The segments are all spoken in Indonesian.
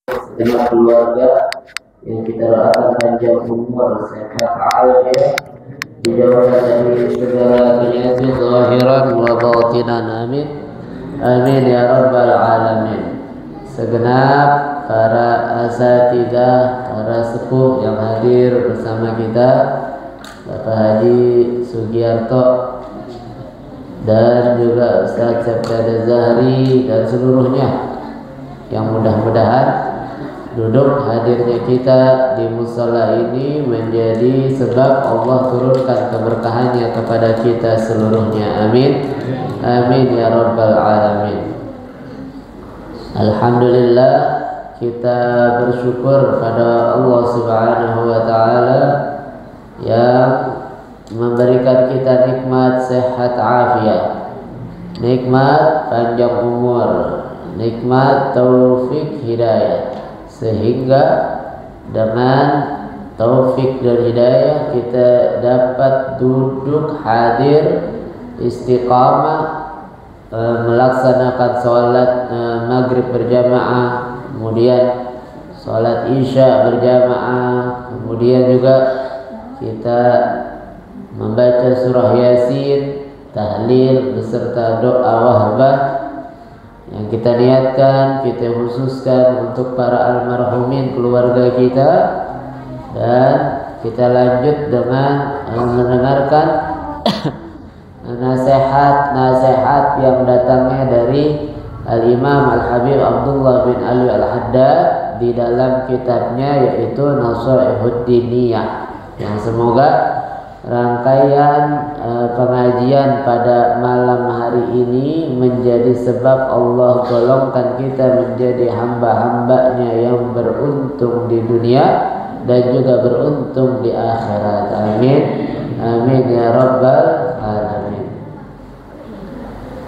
segenap keluarga yang kita doakan panjang umur, sehat afiat, dijauhkan dari segala penyakit zahiran wa batinan. Amin amin ya rabbal alamin. Segenap para asatidzah, para sepuh yang hadir bersama kita, Bapak Haji Sugiarto dan juga Ustaz Sabda Zahri dan seluruhnya yang mudah-mudahan duduk hadirnya kita di musala ini menjadi sebab Allah turunkan keberkahannya kepada kita seluruhnya. Amin amin ya rabbal alamin. Alhamdulillah, kita bersyukur pada Allah Subhanahu wa taala yang memberikan kita nikmat sehat afiat, nikmat panjang umur, nikmat taufik hidayah, sehingga dengan taufik dan hidayah kita dapat duduk hadir istiqamah melaksanakan sholat maghrib berjamaah, kemudian sholat isya berjamaah, kemudian juga kita membaca surah Yasin, tahlil beserta doa wahbah yang kita niatkan, kita khususkan untuk para almarhumin keluarga kita, dan kita lanjut dengan mendengarkan nasihat-nasihat yang datangnya dari Al-Imam Al-Habib Abdullah bin Ali Al-Haddad di dalam kitabnya yaitu Nasaihud Diniyah, yang semoga rangkaian pengajian pada malam hari ini menjadi sebab Allah golongkan kita menjadi hamba-hambanya yang beruntung di dunia dan juga beruntung di akhirat. Amin amin ya rabbal alamin.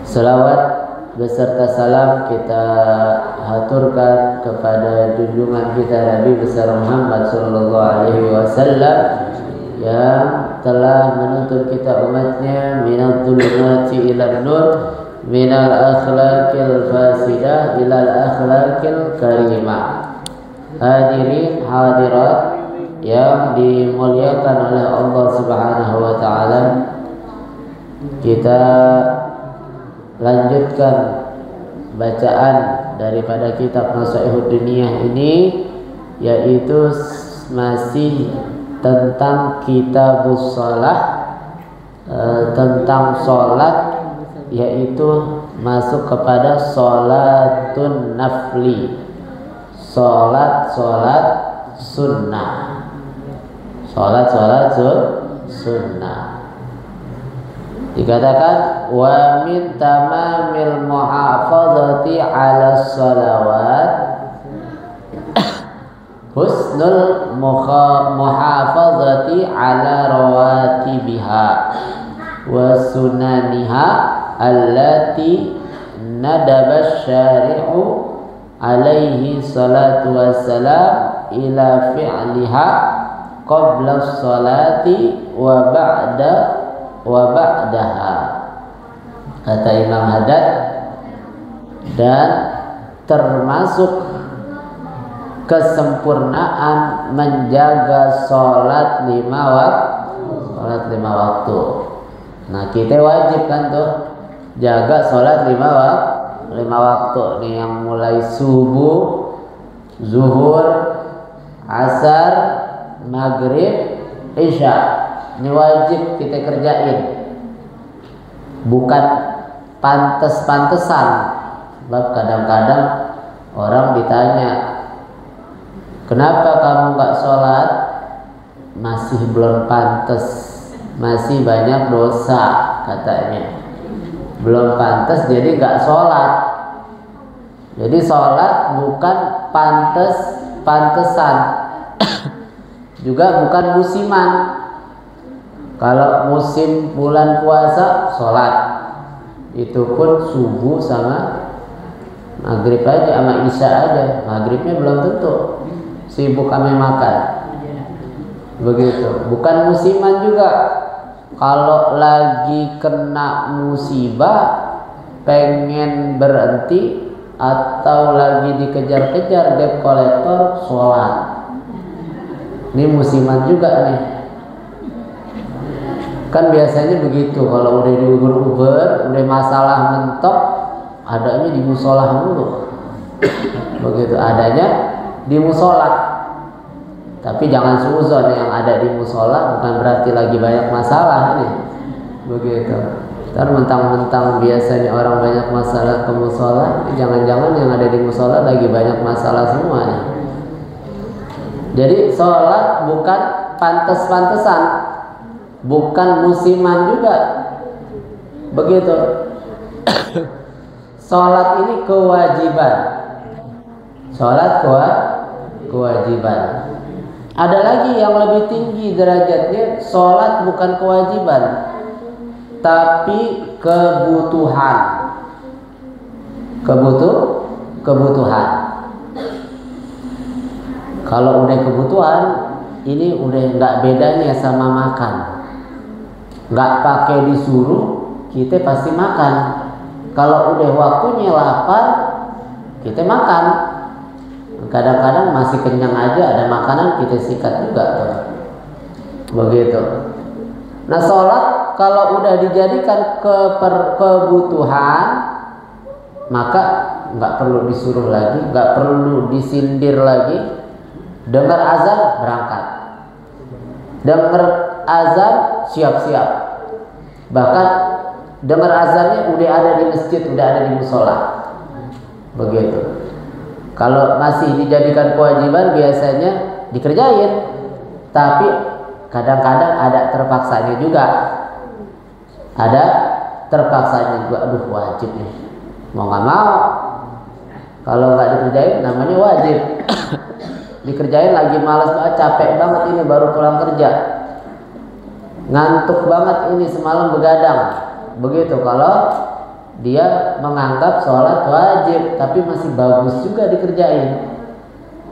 Salawat beserta salam kita haturkan kepada junjungan kita Nabi besar Muhammad sallallahu alaihi wasallam yang telah menuntun kita umatnya minal dhulumati ilal nur, minal akhlaqil fasidah ilal akhlaqil karimah. Hadirin hadirat yang dimuliakan oleh Allah Subhanahu wa taala, kita lanjutkan bacaan daripada kitab Nasaihud Diniyah ini, yaitu masih tentang kitabus shalah, tentang sholat, yaitu masuk kepada sholatun nafli, sholat sunnah, sholat sunnah. Dikatakan wa min tamamil muhafazati ala sholawat husnul muhafazati ala rawatibiha wa sunaniha allati nadaba syari'u alaihi salatu wassalam ila fi'liha qabla sholati wa ba'daha. Kata Imam Haddad, dan termasuk kesempurnaan menjaga sholat lima waktu. Nah, kita wajib kan tuh jaga sholat lima waktu nih, yang mulai subuh, zuhur, asar, maghrib, isya. Ini wajib kita kerjain, bukan pantes-pantesan. Sebab kadang-kadang orang ditanya, kenapa kamu gak sholat? Masih belum pantas, masih banyak dosa katanya. Belum pantas jadi gak sholat. Jadi sholat bukan pantesan, juga bukan musiman. Kalau musim bulan puasa sholat, itu pun subuh sama maghrib aja, sama isya aja. Maghribnya belum tentu, sibuk kami makan. Begitu. Bukan musiman juga. Kalau lagi kena musibah, pengen berhenti, atau lagi dikejar-kejar debt collector, sholat. Ini musiman juga nih. Kan biasanya begitu, kalau udah diuber-uber, udah masalah mentok, adanya di musola dulu. Begitu adanya di musola. Tapi jangan suzon, yang ada di musola bukan berarti lagi banyak masalah nih. Begitu. Ntar mentang-mentang biasanya orang banyak masalah ke musola, jangan-jangan yang ada di musola lagi banyak masalah semuanya. Jadi sholat bukan pantes-pantesan, bukan musiman juga. Begitu. Sholat ini kewajiban. Sholat kewajiban. Ada lagi yang lebih tinggi derajatnya, sholat bukan kewajiban, tapi kebutuhan. Kebutuhan. Kalau udah kebutuhan, ini udah nggak bedanya sama makan. Nggak pakai disuruh, kita pasti makan. Kalau udah waktunya lapar, kita makan. Kadang-kadang masih kenyang aja, ada makanan kita sikat juga tuh. Begitu. Nah, sholat kalau udah dijadikan kebutuhan, maka nggak perlu disuruh lagi, nggak perlu disindir lagi. Dengar azan berangkat, dengar azan siap-siap. Bahkan dengar azannya udah ada di masjid, udah ada di musola. Begitu. Kalau masih dijadikan kewajiban biasanya dikerjain, tapi kadang-kadang ada terpaksanya juga. Ada terpaksanya juga. Aduh, wajib nih, mau nggak mau. Kalau nggak dikerjain namanya wajib. Dikerjain lagi malas banget, capek banget ini baru pulang kerja, ngantuk banget ini semalam begadang. Begitu kalau dia menganggap sholat wajib, tapi masih bagus juga dikerjain.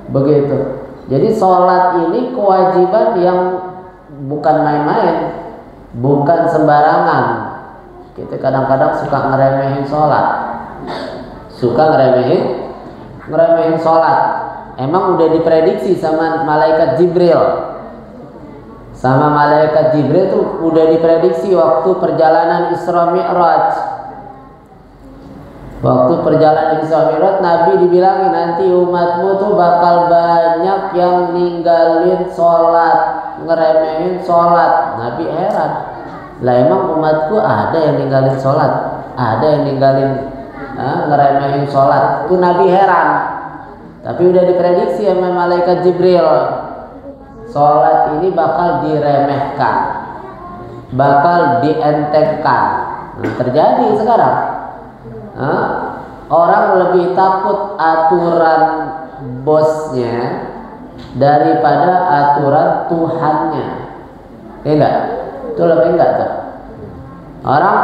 Begitu. Jadi sholat ini kewajiban yang bukan main-main, bukan sembarangan. Kita kadang-kadang suka ngeremehin sholat, ngeremehin sholat. Emang udah diprediksi sama malaikat Jibril. Sama malaikat Jibril tuh udah diprediksi waktu perjalanan Isra Mi'raj. Waktu perjalanan Isra Mi'raj, Nabi dibilangin nanti umatmu tuh bakal banyak yang ninggalin sholat, ngeremehin sholat. Nabi heran, lah emang umatku ada yang ninggalin sholat, ada yang ninggalin ngeremehin sholat. Itu Nabi heran. Tapi udah diprediksi sama malaikat Jibril, sholat ini bakal diremehkan, bakal dientengkan. Nah, terjadi sekarang. Orang lebih takut aturan bosnya daripada aturan Tuhannya. Ya enggak? Itu lebih enggak tuh? Orang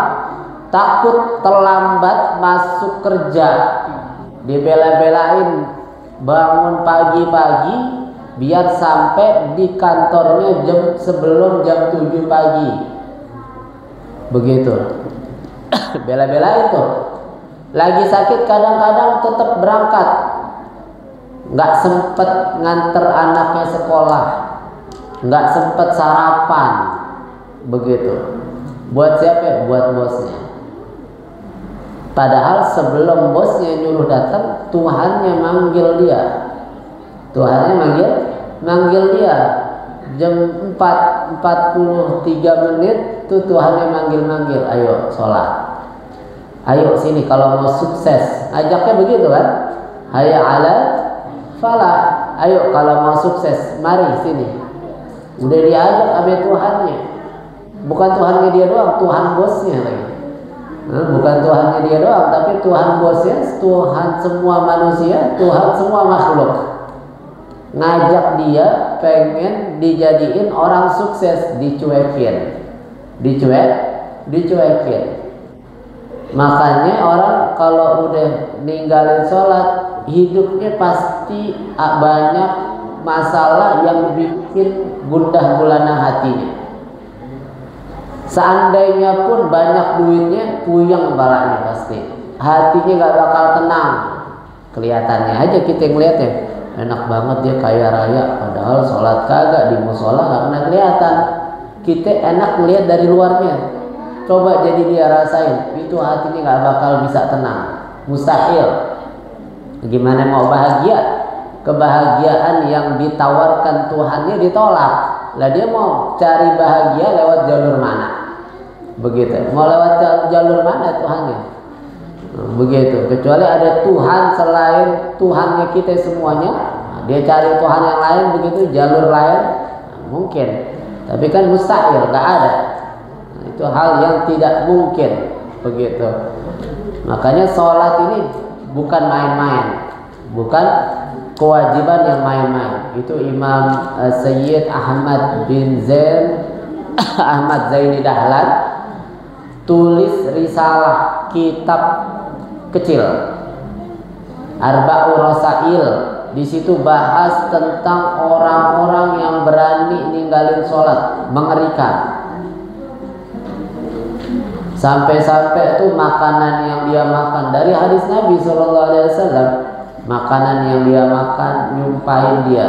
takut terlambat masuk kerja, dibela-belain bangun pagi-pagi biar sampai di kantornya sebelum jam 7 pagi. Begitu. Bela-belain tuh. Lagi sakit kadang-kadang tetap berangkat, nggak sempet nganter anaknya sekolah, nggak sempet sarapan. Begitu. Buat siapa? Buat bosnya. Padahal sebelum bosnya nyuruh datang, Tuhannya manggil dia. Tuhannya manggil dia. Jam 4:43 tuh Tuhannya manggil, ayo sholat. Ayo sini kalau mau sukses. Ajaknya begitu kan? Hayya 'alal falah. Ayo kalau mau sukses, mari sini. Udah diajak sama Tuhannya. Bukan Tuhannya dia doang, Tuhan bosnya lagi. Bukan Tuhannya dia doang, tapi Tuhan bosnya, Tuhan semua manusia, Tuhan semua makhluk. Ngajak dia pengen dijadiin orang sukses, dicuekin. Makanya orang kalau udah ninggalin sholat, hidupnya pasti banyak masalah yang bikin gundah gulana hatinya. Seandainya pun banyak duitnya, puyeng kepalanya pasti. Hatinya gak bakal tenang. Kelihatannya aja kita ngeliatnya enak banget dia kaya raya, padahal sholat kagak, di musola nggak pernah kelihatan. Kita enak ngeliat dari luarnya. Coba jadi dia rasain, itu hatinya nggak bakal bisa tenang, mustahil. Gimana mau bahagia? Kebahagiaan yang ditawarkan Tuhannya ditolak. Lah dia mau cari bahagia lewat jalur mana? Begitu. Mau lewat jalur mana Tuhannya? Begitu. Kecuali ada Tuhan selain Tuhannya kita semuanya, dia cari Tuhan yang lain, begitu jalur lain mungkin. Tapi kan mustahil, nggak ada. Itu hal yang tidak mungkin, begitu. Makanya sholat ini bukan main-main, bukan kewajiban yang main-main. Itu Imam Sayyid Ahmad bin Zain Ahmad Zaini Dahlan tulis risalah, kitab kecil, Arba'u Rasail. Di situ bahas tentang orang-orang yang berani ninggalin sholat, mengerikan. Sampai-sampai itu makanan yang dia makan, dari hadis Nabi SAW, makanan yang dia makan nyumpahin dia,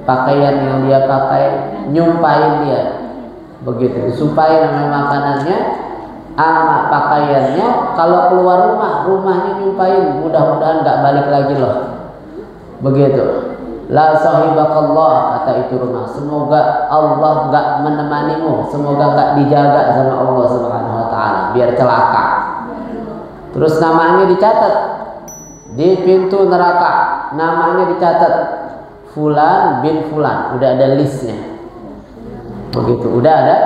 pakaian yang dia pakai nyumpahin dia, begitu disumpahin namanya makanannya sama pakaiannya. Kalau keluar rumah, rumahnya nyumpahin, mudah-mudahan nggak balik lagi loh, begitu. La sahibakallah, kata itu rumah, semoga Allah nggak menemanimu, semoga nggak dijaga sama Allah Subhanahu wa ta'ala, biar celaka. Terus namanya dicatat di pintu neraka, namanya dicatat Fulan bin Fulan, udah ada listnya, begitu. Udah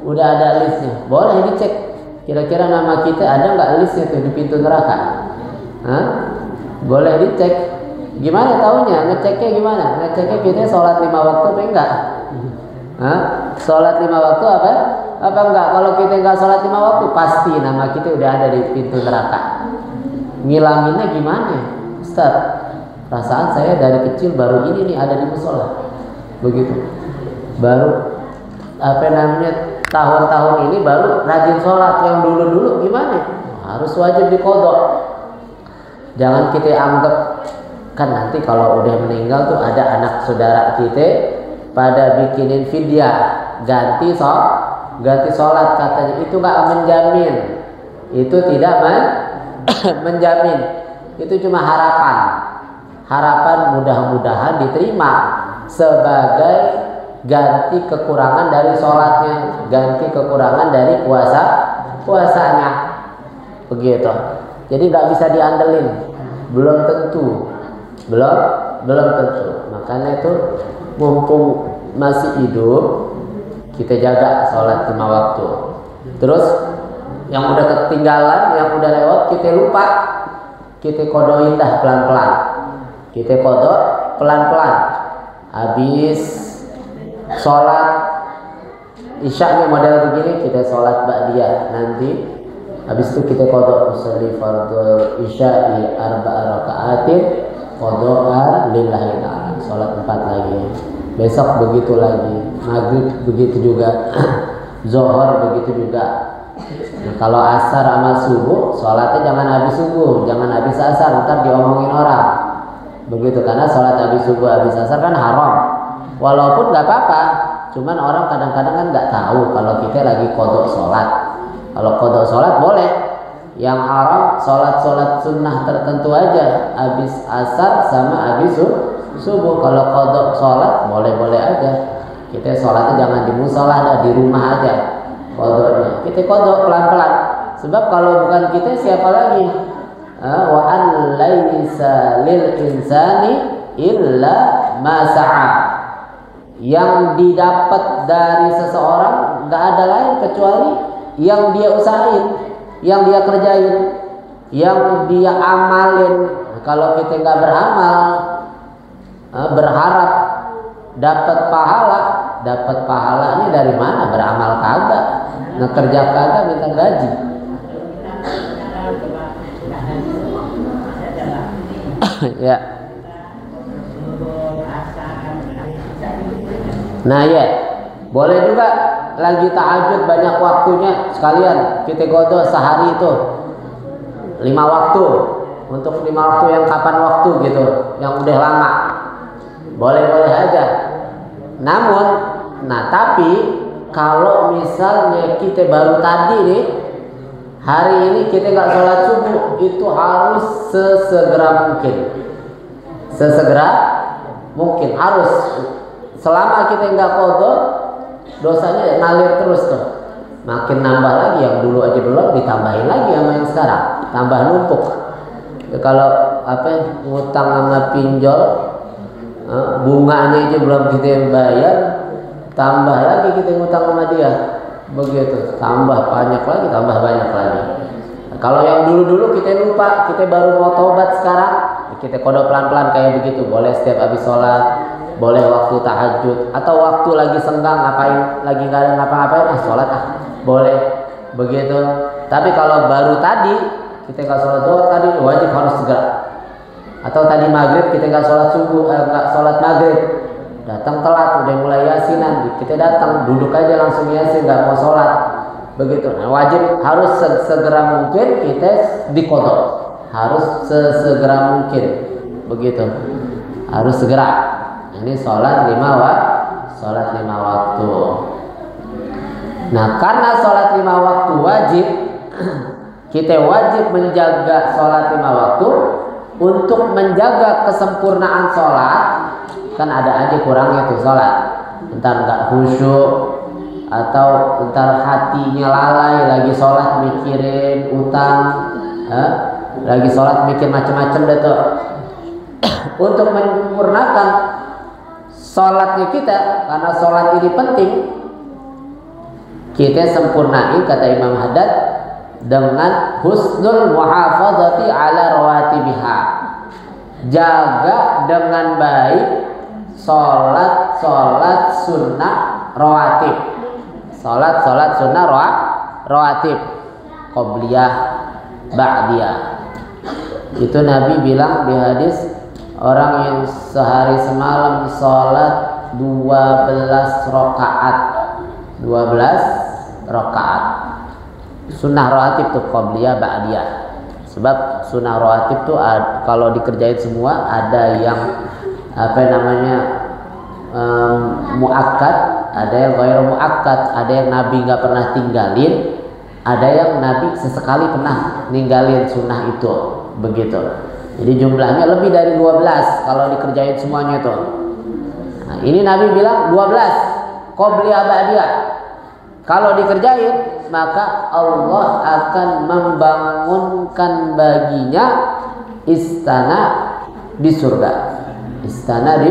ada listnya, boleh dicek kira-kira nama kita ada nggak listnya tuh di pintu neraka. Boleh dicek. Gimana taunya? Ngeceknya gimana? Ngeceknya kita sholat 5 waktu apa enggak? Sholat 5 waktu apa enggak? Kalau kita enggak sholat 5 waktu, pasti nama kita udah ada di pintu neraka. Ngilanginnya gimana, Ustaz? Perasaan saya dari kecil baru ini nih ada di musola, begitu. Baru tahun-tahun ini baru rajin sholat. Yang dulu-dulu gimana? Harus wajib diqodho. Jangan kita anggap, kan nanti kalau udah meninggal tuh ada anak saudara kita pada bikinin fidyah ganti sholat, katanya itu nggak menjamin, itu tidak menjamin, itu cuma harapan mudah-mudahan diterima sebagai ganti kekurangan dari sholatnya, ganti kekurangan dari puasanya, begitu. Jadi nggak bisa diandelin, belum tentu. Makanya itu mumpung masih hidup, kita jaga sholat 5 waktu. Terus yang udah ketinggalan, yang udah lewat kita lupa, kita kodoin dah pelan-pelan. Kita kodok pelan-pelan. Habis sholat isya model begini, kita sholat ba'diyah nanti. Habis itu kita kodok usolli fardhu isya'i 4 raka'atin qada'an lillahi ta'ala, sholat 4 lagi. Besok begitu lagi, maghrib begitu juga, zuhur begitu juga. Nah, kalau asar sama subuh, sholatnya jangan habis subuh, jangan habis asar, ntar diomongin orang, begitu. Karena sholat habis subuh habis asar kan haram, walaupun nggak apa-apa, cuman orang kadang-kadang kan nggak tahu kalau kita lagi qadha sholat. Kalau qadha sholat boleh. Yang haram sholat sunnah tertentu aja, habis asar sama habis subuh. Kalau qadha sholat boleh-boleh aja. Kita sholatnya jangan di musola, di rumah aja qadhanya. Kita qadha pelan-pelan. Sebab kalau bukan kita siapa lagi? Wa an laisa lil insani illa ma sa'a. Yang didapat dari seseorang nggak ada lain kecuali yang dia usahain, yang dia kerjain, yang dia amalin. Kalau kita nggak beramal, berharap dapat pahalanya dari mana? Beramal kagak, ngekerja kagak, minta gaji. Ya. Nah ya, boleh juga lagi tahajud banyak waktunya sekalian kita qadha sehari itu 5 waktu. untuk 5 waktu yang kapan waktu gitu, yang udah lama, boleh-boleh aja. Namun, nah tapi kalau misalnya kita baru tadi nih, hari ini kita nggak sholat subuh, itu harus sesegera mungkin. Sesegera mungkin harus. Selama kita nggak qadha, dosanya ngalir terus tuh. Makin nambah lagi, yang dulu aja belum ditambahin lagi sama yang sekarang, tambah numpuk. Kalau apa ngutang sama pinjol, bunganya aja belum kita bayar, tambah lagi kita ngutang sama dia, begitu, tambah banyak lagi, tambah banyak lagi. Kalau yang dulu-dulu kita lupa, kita baru mau taubat sekarang, kita kodok pelan-pelan kayak begitu. Boleh setiap habis sholat, boleh waktu tahajud, atau waktu lagi senggang ngapain, lagi nggak ada ngapa-ngapain, sholat boleh begitu. Tapi kalau baru tadi kita nggak sholat zuhur tadi, wajib harus segera. Atau tadi maghrib kita nggak sholat subuh, nggak sholat maghrib, datang telat, udah mulai yasinan, kita datang duduk aja langsung yasin, nggak mau sholat, begitu. Nah, wajib harus segera mungkin kita diqadha, harus sesegera mungkin, begitu, harus segera. Ini sholat 5 waktu. Nah, karena sholat 5 waktu wajib, kita wajib menjaga sholat 5 waktu. Untuk menjaga kesempurnaan sholat, kan ada aja kurangnya tuh sholat, entar nggak khusyuk, atau entar hatinya lalai lagi sholat mikirin utang, lagi sholat mikir macam-macam deh tuh. Untuk menyempurnakan sholatnya kita, karena sholat ini penting, kita sempurnain, kata Imam Haddad, dengan husnul muhafazati ala rawatibiha, jaga dengan baik sholat sunnah rawatib, sholat sunnah rawatib, qobliyah, ba'diyah. Itu Nabi bilang di hadis, orang yang sehari semalam sholat 12 rakaat. Sunnah rawatib tuh qobliyah, ba'diyah. Sebab sunnah rawatib tuh kalau dikerjain semua, ada yang apa namanya muakkad, ada yang ghairu muakkad, ada yang Nabi nggak pernah tinggalin, ada yang Nabi sesekali pernah ninggalin sunnah itu, begitu. Jadi jumlahnya lebih dari 12 kalau dikerjain semuanya tuh. Nah, ini Nabi bilang 12 qobliyah, ba'diyah. Kalau dikerjain, maka Allah akan membangunkan baginya istana di surga. Istana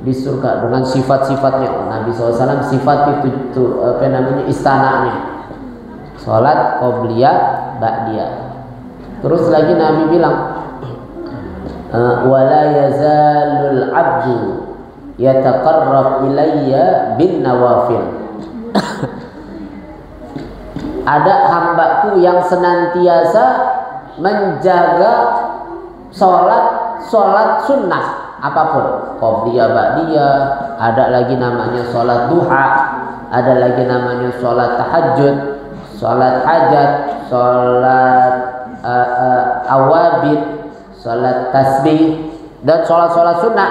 di surga dengan sifat-sifatnya. Nabi SAW sifat itu apa namanya, istananya. Salat qobliyah, ba'diyah. Terus lagi Nabi bilang, wala yazalul abdu yataqarrab ilayya bin nawafil. Ada hambaku yang senantiasa menjaga sholat sunnah apapun, qobliyah, ba'diyah, ada lagi namanya sholat duha, ada lagi namanya sholat tahajud, sholat hajat, sholat awabid, sholat tasbih, dan sholat sunnah.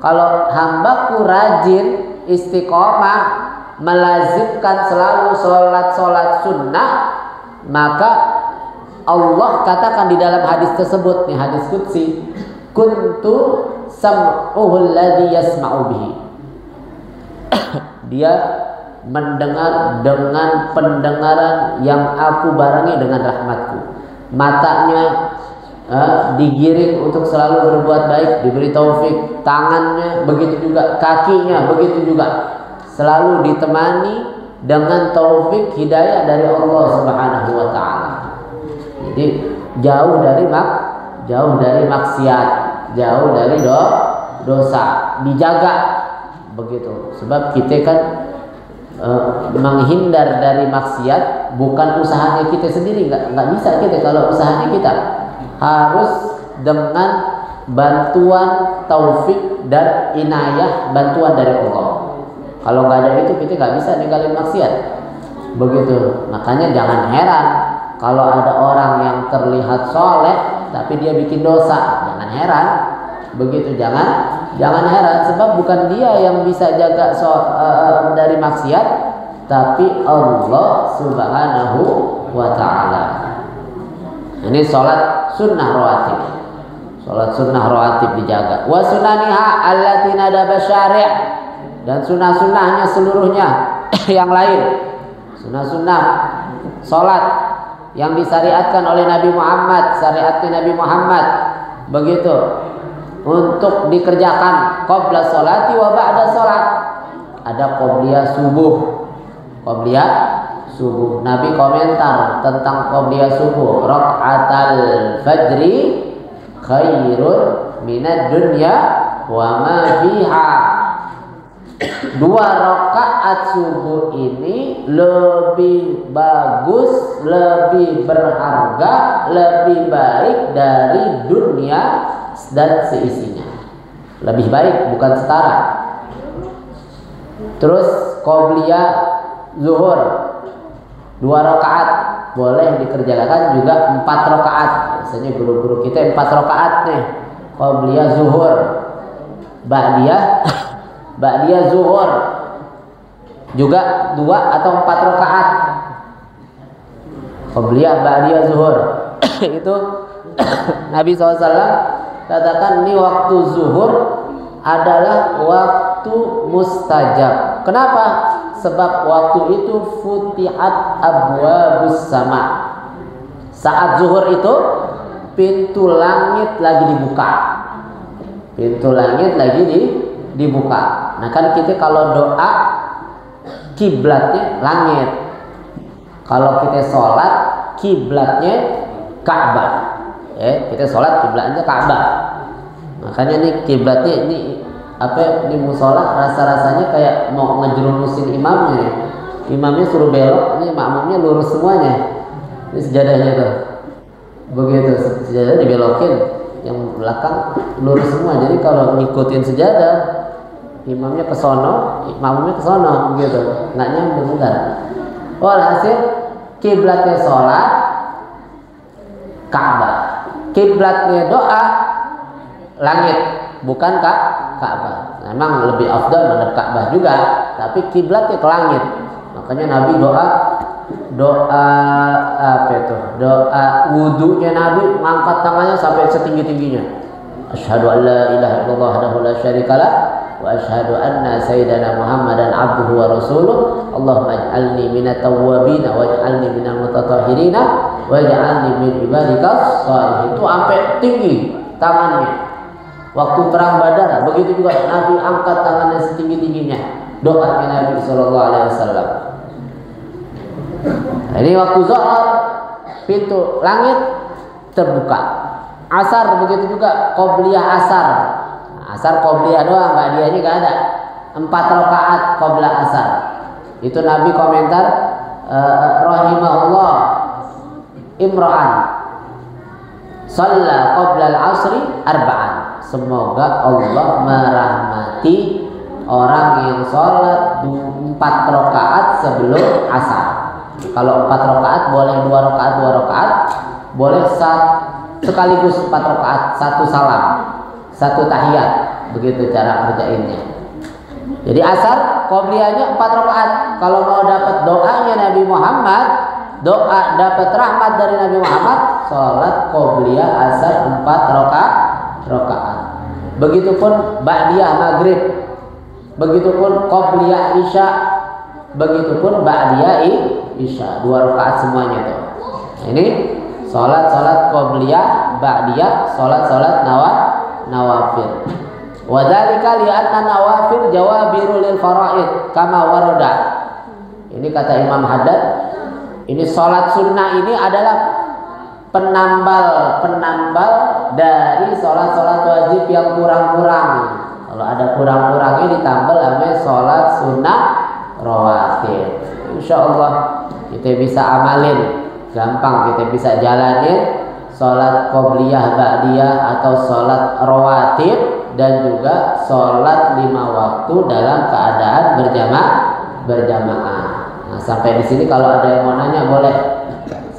Kalau hambaku rajin istiqomah melazimkan selalu sholat sunnah, maka Allah katakan di dalam hadis tersebut, nih hadis qudsi, kuntu sam'uhul ladzi yasma'u bihi. Dia mendengar dengan pendengaran yang aku barengi dengan rahmatku. Matanya digiring untuk selalu berbuat baik, diberi taufik. Tangannya begitu juga, kakinya begitu juga, selalu ditemani dengan taufik hidayah dari Allah Subhanahu wa taala. Jadi jauh dari maksiat, jauh dari dosa, dijaga begitu. Sebab kita kan menghindar dari maksiat bukan usahanya kita sendiri, nggak bisa kita. Kalau usahanya kita harus dengan bantuan taufik dan inayah, bantuan dari Allah. Kalau nggak ada itu, kita nggak bisa ninggalin maksiat, begitu. Makanya jangan heran kalau ada orang yang terlihat soleh tapi dia bikin dosa, jangan heran. Begitu, jangan heran, sebab bukan dia yang bisa jaga dari maksiat, tapi Allah Subhanahu wa ta'ala. Ini sholat sunnah rawatib. Sholat sunnah rawatib dijaga. Wa sunaniha allati nadaba syari', dan sunnah-sunnahnya seluruhnya yang lain. Sunnah-sunnah sholat yang disyariatkan oleh Nabi Muhammad, syariatnya Nabi Muhammad, begitu, untuk dikerjakan qabla sholati wa ba'da sholat. Ada qobliyah subuh. Qobliyah subuh. Nabi komentar tentang qobliyah subuh. Raka'atal fajri khairun minad dunya wa ma fiha. 2 rakaat subuh ini lebih bagus, lebih berharga, lebih baik dari dunia dan seisinya. Lebih baik, bukan setara. Terus qobliyah zuhur 2 rakaat, boleh dikerjakan juga 4 rakaat. Biasanya guru-guru kita 4 rakaat nih. Qobliyah zuhur, ba'diyah zuhur juga 2 atau 4 rakaat. Qobliyah ba'diyah zuhur itu Nabi SAW katakan ini waktu zuhur adalah waktu mustajab. Kenapa? Sebab waktu itu futihat abwabus sama. Saat zuhur itu pintu langit lagi dibuka. Pintu langit lagi dibuka. Nah kan kita kalau doa kiblatnya langit. Kalau kita sholat kiblatnya Ka'bah. Kita sholat kiblatnya Ka'bah. Makanya nih kiblatnya ini apa, di musola rasa-rasanya kayak mau ngejerumusin imamnya. Imamnya suruh belok, ini makmumnya lurus semuanya. Ini sejadahnya tuh. Begitu, sejadah dibelokin, yang belakang lurus semua. Jadi kalau ngikutin sejadah, imamnya ke sono, makmumnya ke sono, begitu. Nggak nyambung kan. Walhasil kiblatnya sholat Ka'bah. Kiblatnya doa langit, bukan Ka'bah. Memang lebih afdal menghadap Ka'bah juga, tapi kiblatnya ke langit. Makanya Nabi doa apa itu? Doa wudunya Nabi mengangkat tangannya sampai setinggi-tingginya. Asyhadu an la ilaha illallah wahdahu la syarikalah wa asyhadu anna sayyidana Muhammadan abduhu wa rasuluh. Allahumma ij'alni minat tawwabin waj'alni minal mutatahhirin waj'alni min ibadikas shalihin. Itu sampai tinggi tangannya. Waktu perang Badar begitu juga Nabi angkat tangannya setinggi-tingginya. Doanya Nabi sallallahu alaihi wasallam. Ini waktu zuhur pintu langit terbuka. Asar begitu juga, qobliyah asar. Asar qobliyah doang, ba'diyahnya enggak ada. 4 rakaat qobliyah asar. Itu Nabi komentar rahimahullah imra'an shalla qabla al-'asri arba'an. Semoga Allah merahmati orang yang sholat 4 rakaat sebelum asar. Kalau 4 rakaat boleh 2 rakaat, boleh sekaligus 4 rakaat, 1 salam, 1 tahiyat. Begitu cara kerjainnya. Jadi asar qobliyahnya 4 rakaat. Kalau mau dapat doanya Nabi Muhammad, doa dapat rahmat dari Nabi Muhammad, sholat qobliyah asar 4 rakaat. Begitupun ba'diyah maghrib, begitupun qobliyah isya, begitupun ba'diyah isya, 2 rakaat semuanya tuh. Ini sholat qobliyah, ba'diyah, sholat nawafil. Wadzalika li'anna nawafil jawabiru lil faraid kama warada. Ini kata Imam Haddad, ini sholat sunnah ini adalah penambal dari sholat wajib yang kurang-kurang. Kalau ada kurang-kurangnya ditambal namanya sholat sunnah rawatib. Insya Allah kita bisa amalin, gampang kita bisa jalanin sholat qobliyah ba'diyah atau sholat rawatib, dan juga sholat 5 waktu dalam keadaan berjamaah. Nah, sampai di sini kalau ada yang mau nanya boleh.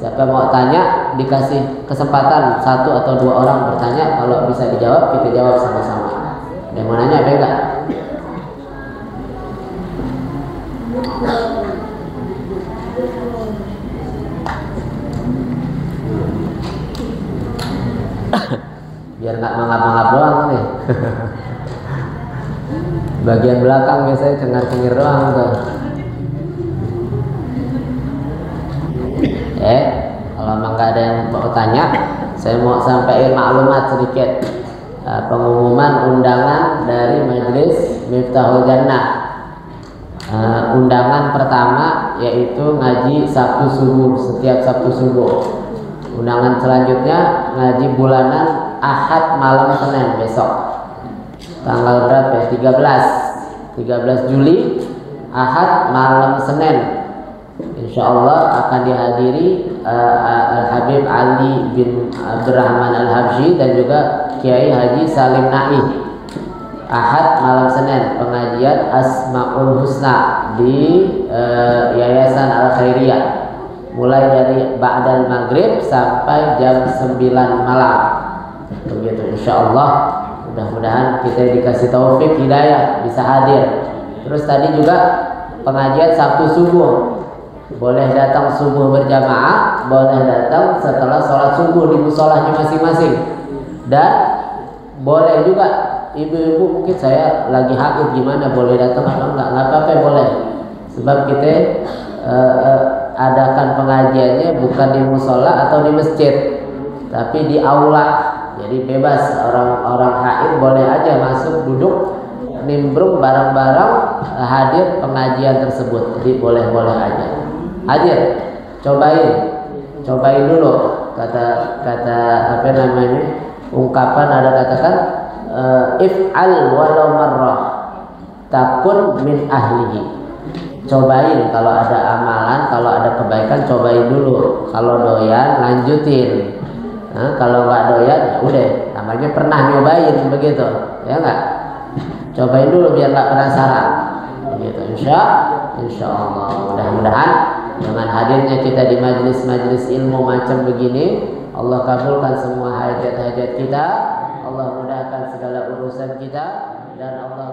Siapa mau tanya? dikasih kesempatan 1 atau 2 orang bertanya, kalau bisa dijawab kita jawab sama-sama. Ada yang mau nanya apa enggak? Biar nggak mangap-mangap doang nih. Bagian belakang biasanya cengar-cengir doang tuh. Kalau memang nggak ada yang mau tanya, saya mau sampaikan maklumat sedikit. Pengumuman undangan dari Majelis Miftahul Jannah. Undangan pertama yaitu ngaji Sabtu subuh, setiap Sabtu subuh. Undangan selanjutnya ngaji bulanan Ahad malam Senin besok. Tanggal berapa ya? 13 Juli, Ahad malam Senin. Insya Allah akan dihadiri Al-Habib Ali bin Abdurrahman Al-Habsyi dan juga Kiai Haji Salim Naih. Ahad malam Senin pengajian Asmaul Husna di Yayasan Al-Khairiyah, mulai dari ba'dal maghrib sampai jam 9 malam. Begitu insya Allah. Mudah-mudahan kita dikasih taufik hidayah bisa hadir. Terus tadi juga pengajian Sabtu subuh. Boleh datang subuh berjamaah, boleh datang setelah sholat subuh di musholahnya masing-masing. Dan boleh juga ibu-ibu, mungkin saya lagi haid gimana, boleh datang apa enggak? Nggak apa-apa, boleh. Sebab kita adakan pengajiannya bukan di musholah atau di masjid, tapi di aula. Jadi bebas, orang-orang haid boleh aja masuk, duduk, nimbrung bareng-bareng hadir pengajian tersebut. Jadi boleh-boleh aja hadir, cobain dulu. Kata apa namanya, ungkapan ada katakan if'al walau marrah takun min ahlihi. Cobain, kalau ada amalan, kalau ada kebaikan cobain dulu. Kalau doyan lanjutin. Nah, kalau nggak doyan ya udah, namanya pernah nyobain begitu, ya nggak? Cobain dulu biar nggak penasaran. Begitu, insya Allah. Mudah-mudahan dengan hadirnya kita di majelis-majelis ilmu macam begini, Allah kabulkan semua hajat-hajat kita, Allah mudahkan segala urusan kita, dan Allah